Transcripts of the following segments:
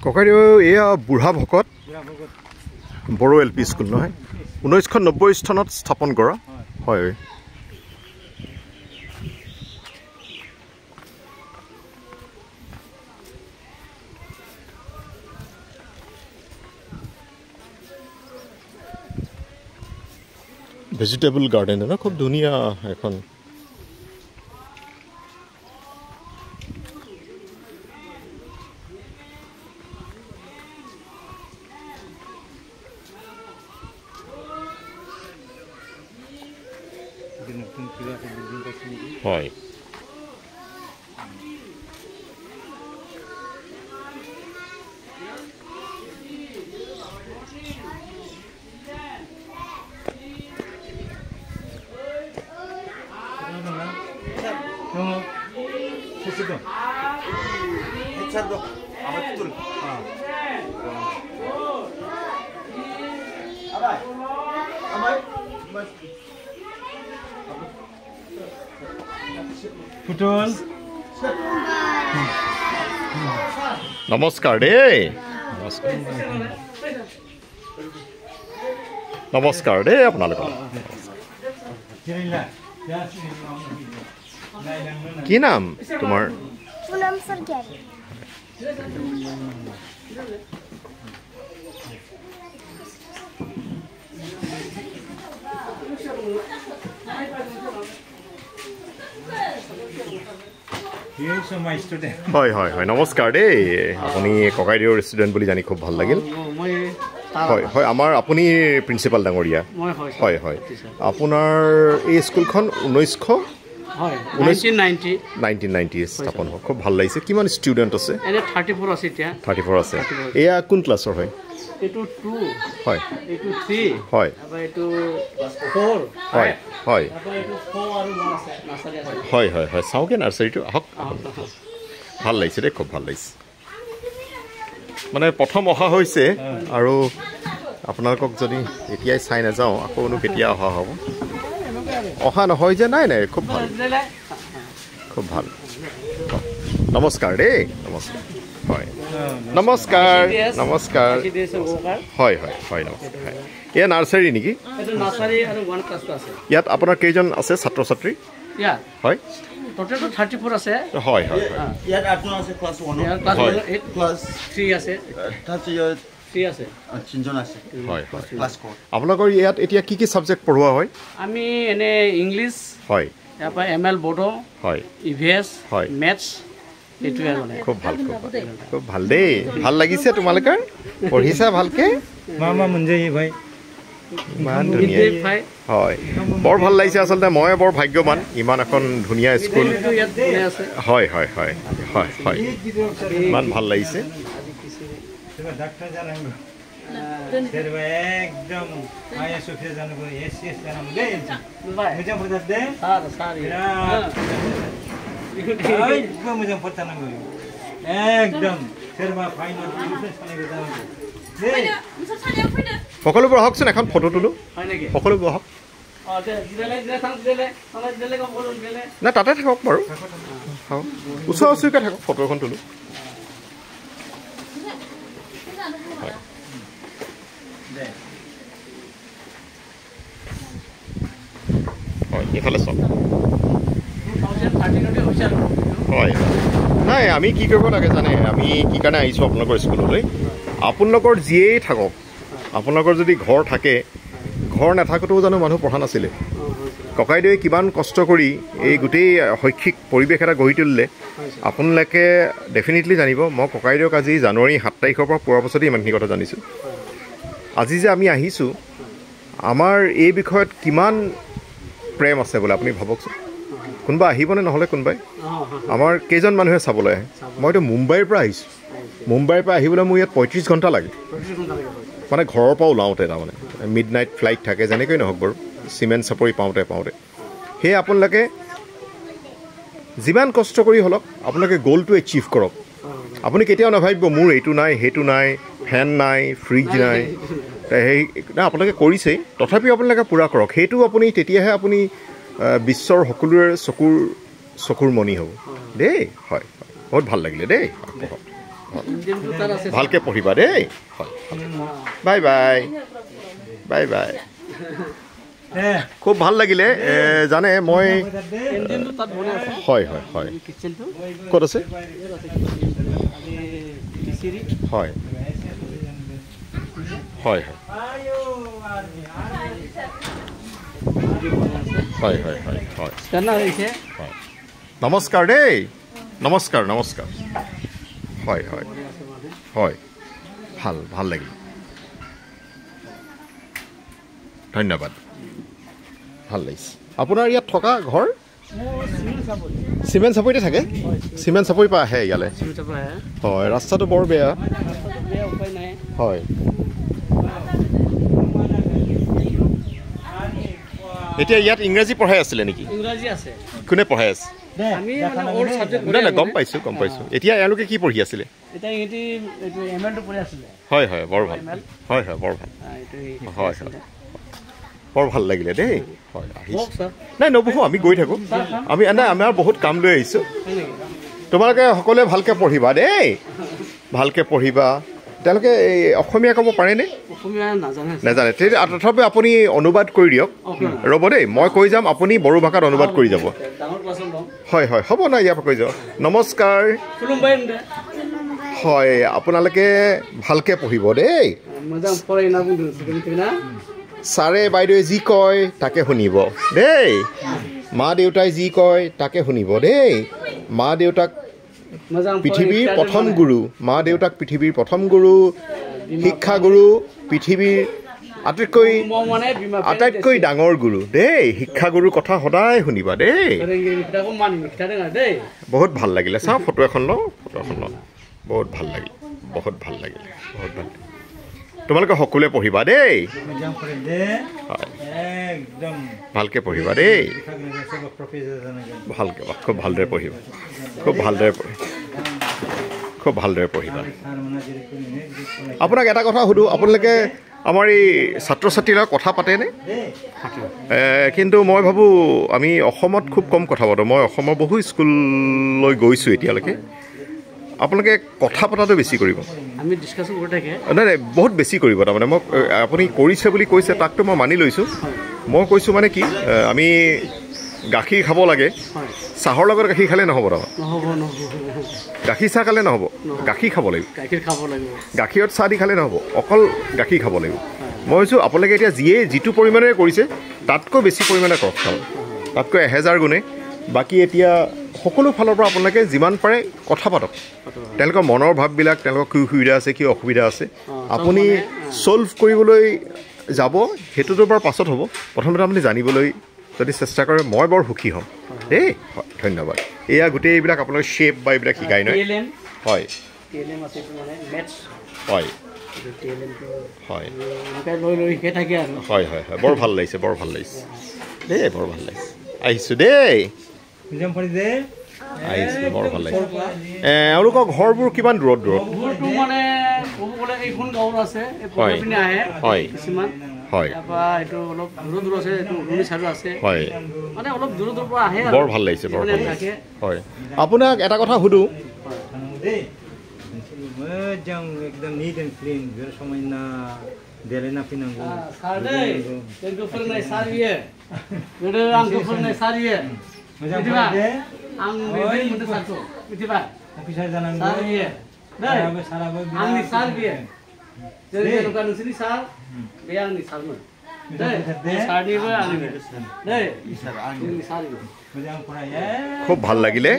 ককাইদেউ এয়া বুঢ়া ভকত বড়ো এল পি স্কুল নহয় 1990 স্থানত স্থাপন কৰা হয় ভেজিটেবল গাৰ্ডেন না খুব ধুনীয়া এখন হয় নমস্কাৰ দেই নমস্কাৰ দেই আপোনালোকৰ কি নাম তোমাৰ পুনম সৰকাৰি হয় হয় হয় নমস্কাৰ দেই আপুনি ককাইদেউৰ ষ্টুডেণ্ট বুলি জানি খুব ভাল লাগিল হয় হয় আমাৰ আপুনি প্ৰিন্সিপাল ডাঙৰীয়া হয় হয় আপোনাৰ এই স্কুলখন 1990 স্থাপন হয় খুব ভাল লাগিছে কিমান ষ্টুডেণ্ট আছে 34 আছে এয়া কোন ক্লাছৰ হয় এইটো 2 হয় এইটো 3 হয় আৰু এইটো 4 হয় হয় আৰু এইটো 4 আৰু 1 আছে নাৰ্সাৰী আছে হয় হয় হয় চাওকে নাৰ্সাৰীটো আহক ভাল লাগিছে দেই খুব ভাল লাগিছে মানে প্ৰথম অহা হৈছে আৰু আপোনালোকক যদি এতিয়াই চাই নাযাওঁ আকৌনো কেতিয়া অহা হ'ব অহা নহয় যে নাই নাই খুব ভাল খুব ভাল নমস্কাৰ দেই নমস্কাৰ হয় নমস্কাৰ নমস্কাৰ হয় হয় হয় নমস্কাৰ এয়া নাৰ্চাৰী নেকি এইটো নাৰ্সাৰী আৰু 1 ক্লাছটো আছে ইয়াত আপোনাৰ কেইজন আছে ছাত্ৰ ছাত্ৰী ইয়াত হয় টোটেল 34 আছে হয় হয় ইয়াত আপোনাৰ আছে ক্লাছ 1 ক্লাছ 8 ক্লাছ 3 আছে তাত ইয়াত 3 আছে তিনজন আছে হয় হয় ক্লাছ কোড আপোনালোকৰ ইয়াত এতিয়া কি কি সাবজেক্ট পঢ়োৱা হয় আমি এনে ইংলিছ হয় ইয়াৰ পৰা এমএল বডো হয় ইভিএছ হয় মেথছ এইটোৱে মানে খুব ভাল খুব ভাল দেই ভাল লাগিছে তোমালোকৰ পঢ়িছা ভালকে মামা মুঞ্জেই ভাই ইমান ধুনীয়া হয় বৰ ভাল লাগিছে আচলতে মই বৰ ভাগ্যৱান ইমান এখন ধুনীয়া স্কুল হয় হয় হয় হয় হয় ইমান ভাল লাগিছে ডাক্তার জানাঙ্গ serba ekdom aya sofia জানাঙ্গ এসএস জানাঙ্গ দে মুজে পড়াস দে সারি একদম মুজে পড়তা নাঙ্গ একদম serba ফাইনাল ডিফেন্স খানে জানাঙ্গ দে সকলোবোৰ আহকচোন এখন ফটো তুলো সকলোবোৰ আহক না তাতে থাকক বাৰু ওচৰ ওচৰকৈ থাকক ফটো এখন তুলো হয় এইফালে চাওক হয় নাই আমি কি কৰিব লাগে জানে আমি কি কাৰণে আহিছোঁ আপোনালোকৰ স্কুললৈ আপোনালোকৰ যিয়েই থাকক আপোনালোকৰ যদি ঘৰ থাকে ঘৰ নাথাকোঁতেও জানো মানুহ পঢ়া নাছিলে ককাইদেৱে কিমান কষ্ট কৰি এই গোটেই শৈক্ষিক পৰিৱেশ এটা গঢ়ি তুলিলে আপোনালোকে ডেফিনেটলি জানিব মই ককাইদেউক আজি জানুৱাৰী 7 তাৰিখৰ পৰা পোৱাৰ পাছতেই ইমানখিনি কথা জানিছোঁ আজি যে আমি আহিছোঁ আমাৰ এই বিষয়ত কিমান প্ৰেম আছে বোলে আপুনি ভাবকচোন কোনোবা আহিবনে নহ'লে কোনোবাই আমাৰ কেইজন মানুহে চাবলৈ আহে মইতো মুম্বাইৰ পৰা আহিছোঁ মুম্বাইৰ পৰা আহিবলৈ মোৰ ইয়াত 35 ঘণ্টা লাগে মানে ঘৰৰ পৰা ওলাওঁতে তাৰমানে মিডনাইট ফ্লাইট থাকে যেনেকৈ নহওক বাৰু চিমেণ্ট চাপৰি পাওঁতে সেয়ে আপোনালোকে যিমান কষ্ট কৰি হ'লক আপোনালোকে গ'লটো এচিভ কৰক আপুনি কেতিয়াও নাভাবিব মোৰ এইটো নাই সেইটো নাই ফেন নাই ফ্ৰিজ নাই সেই না আপোনালোকে কৰিছেই তথাপিও আপোনালোকে পূৰা কৰক সেইটো আপুনি তেতিয়াহে আপুনি বিশ্বৰ সকলোৰে চকুৰ মণি হ'ব দেই হয় বহুত ভাল লাগিলে দেই ইণ্ডিয়ানটো তাত আছে ভালকৈ পঢ়িবা দেই হয় বাই বাই বাই বাই খুব ভাল লাগিলে জানে মই ইণ্ডিয়ানটো তাত বনাই আছে হয় হয় হয় কিচেনটো ক'ত আছে আমি কিচিৰি হয় হয় হয় হয় হয় হয় স্কেনাৰ হৈছে হয় নমস্কাৰ দেই নমস্কাৰ নমস্কাৰ হয় হয় হয় ভাল ভাল লাগিল ধন্যবাদ ভাল লাগিছে আপোনাৰ ইয়াত থকা ঘৰ চিমেণ্ট চাপৰিতে থাকে চিমেণ্ট চাপৰিৰ পৰা আহে ইয়ালৈ হয় ৰাস্তাটো বৰ বেয়া উপায় নাই হয় এতিয়া ইয়াত ইংৰাজী পঢ়াই আছিলে নেকি ইংৰাজী আছে কোনে পঢ়াই আছে আমি মানে অল সাবজেক্ট নাই নাই গম পাইছোঁ এতিয়া এওঁলোকে কি পঢ়ি আছিলে এটা ইহঁতি এইটো এমএলটো পঢ়ি আছিলে হয় হয় বৰ ভাল হয় হয় বৰ ভাল এইটো হয় হয় বৰ ভাল লাগিলে দেই হয় আহিছোঁ কওক ছাৰ নাই নবহো আমি গৈ থাকোঁ আমি নাই আমাৰ বহুত কাম লৈ আহিছোঁ হয় নেকি তোমালোকে সকলোৱে ভালকৈ পঢ়িবা দেই ভালকৈ পঢ়িবা তেওঁলোকে এই অসমীয়া ক'ব পাৰেনে অসমীয়া নাজানে নাজানে তেতিয়া তথাপিও আপুনি অনুবাদ কৰি দিয়ক ৰ'ব দেই মই কৈ যাম আপুনি বড়ো ভাষাত অনুবাদ কৰি যাব ডাঙৰ ক্লাছত ল'ম হয় হয় হ'ব নাই ইয়াৰ পৰা কৈ যাওক নমস্কাৰ খুলুমবাই হয় আপোনালোকে ভালকৈ পঢ়িব দেই मोजां फरायना बुंदों ना ছাৰে বাইদেৱে যি কয় তাকে শুনিব দেই মা দেউতাই যি কয় তাকে শুনিব দেই মা দেউতাক मोजां পৃথিৱীৰ প্ৰথম গুৰু মা দেউতাক পৃথিৱীৰ প্ৰথম গুৰু শিক্ষাগুৰু পৃথিৱীৰ আটাইতকৈ ডাঙৰ গুৰু দেই শিক্ষাগুৰুৰ কথা সদায় শুনিবা দেই বহুত ভাল লাগিলে চাওঁ ফটো এখন লওঁ বহুত ভাল লাগিলে বহুত ভাল লাগিলে বহুত ভাল তোমালোকে সকলোৱে পঢ়িবা দেই ভালকৈ পঢ়িবা দেই ভালকৈ খুব ভালদৰে পঢ়িবা খুব ভালদৰে পঢ়িবা আপোনাক এটা কথা সুধোঁ আপোনালোকে আমাৰ এই ছাত্ৰ ছাত্ৰীৰ লগত কথা পাতেনে কিন্তু মই ভাবোঁ আমি অসমত খুব কম কথা পাতোঁ মই অসমৰ বহু স্কুললৈ গৈছোঁ এতিয়ালৈকে আপোনালোকে কথা পতাটো বেছি কৰিব আমি ডিছকাশ্যন কৰি থাকে নাই নাই বহুত বেছি কৰিব তাৰমানে মোক আপুনি কৰিছে বুলি কৈছে তাকতো মই মানি লৈছোঁ মই কৈছোঁ মানে কি আমি গাখীৰ খাব লাগে চাহৰ লগত গাখীৰ খালে নহ'ব তাৰমানে গাখীৰ চাহ খালে নহ'ব গাখীৰ খাব লাগিব গাখীৰত চাহ দি খালে নহ'ব অকল গাখীৰ খাব লাগিব মই ভাবিছোঁ আপোনালোকে এতিয়া যিটো পৰিমাণেৰে কৰিছে তাতকৈ বেছি পৰিমাণে কৰক খাব তাতকৈ 1000 গুণে বাকী এতিয়া সকলো ফালৰ পৰা আপোনালোকে যিমান পাৰে কথা পাতক তেওঁলোকৰ মনৰ ভাৱবিলাক তেওঁলোকৰ কি সুবিধা আছে কি অসুবিধা আছে আপুনি ছল্ভ কৰিবলৈ যাব সেইটোতো বাৰু পাছত হ'ব প্ৰথমতে আপুনি জানিবলৈ যদি চেষ্টা কৰে মই বৰ সুখী হ'ম দেই হয় ধন্যবাদ এয়া গোটেই এইবিলাক আপোনালোকে শ্বেপ বা এইবিলাক শিকায় নহয় হয় হয় হয় হয় হয় হয় বৰ ভাল লাগিছে দেই বৰ ভাল লাগিছে আহিছোঁ দেই আহিছোঁ বৰ ভাল লাগিছে এওঁলোকৰ ঘৰবোৰ কিমান দূৰত মানে ক'ব গ'লে এইখন গাঁৱৰ আছে হয় হয় হয় মানে অলপ দূৰ দূৰৰ পৰা আহে বৰ ভাল লাগিছে বৰ ভাল লাগিছে হয় আপোনাক এটা কথা সুধোঁ একদম নিট এণ্ড ক্লিন समायना देलायना फैनांगौ सार दै जोंखौ फोरोंनाय सार बियो गोदो आंखौ फोरोंनाय सार बियो मोजां फरायदे आं बेबायदि मोनदों सारखौ मिथिबाय अफिसार जानांगौ सार बियो साराबो आंनि सार बियो जों जेन'बा नोंसोरनि सार बे आंनि सारमोन सारनिबो आंनिबो दै आंनि सार मोजां फराय খুব ভাল লাগিলে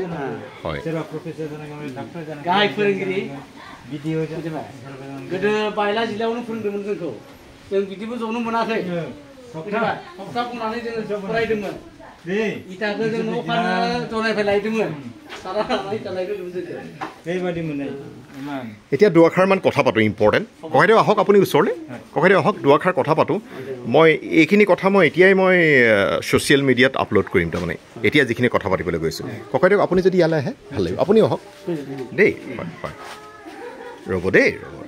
হয় सोरबा प्रफेसर जानांगौ डक्टर जानांगौ गाहाय फोरोंगिरि भिडिअ गोदो बायला जिल्लायावनो फोरोंदोंमोन जोंखौ जों बिदिबो जनो मोनाखै सप्ता बुंनानै जोङो फरायदोंमोन इटाखौ जों न' फानो जनायफाय लायदोंमोन सारा इटा लायदोंमोन जोङो बेबायदि मोननाय এতিয়া দুআষাৰমান কথা পাতোঁ ইম্পৰ্টেণ্ট ককাইদেউ আহক আপুনি ওচৰলৈ ককাইদেউ আহক দুআষাৰ কথা পাতোঁ মই এইখিনি কথা এতিয়াই ছ'চিয়েল মিডিয়াত আপলোড কৰিম তাৰমানে এতিয়া যিখিনি কথা পাতিবলৈ গৈছোঁ ককাইদেউ আপুনি যদি ইয়ালৈ আহে ভাল লাগিব আপুনিও আহক দেই হয় হয় ৰ'ব দেই ৰ'ব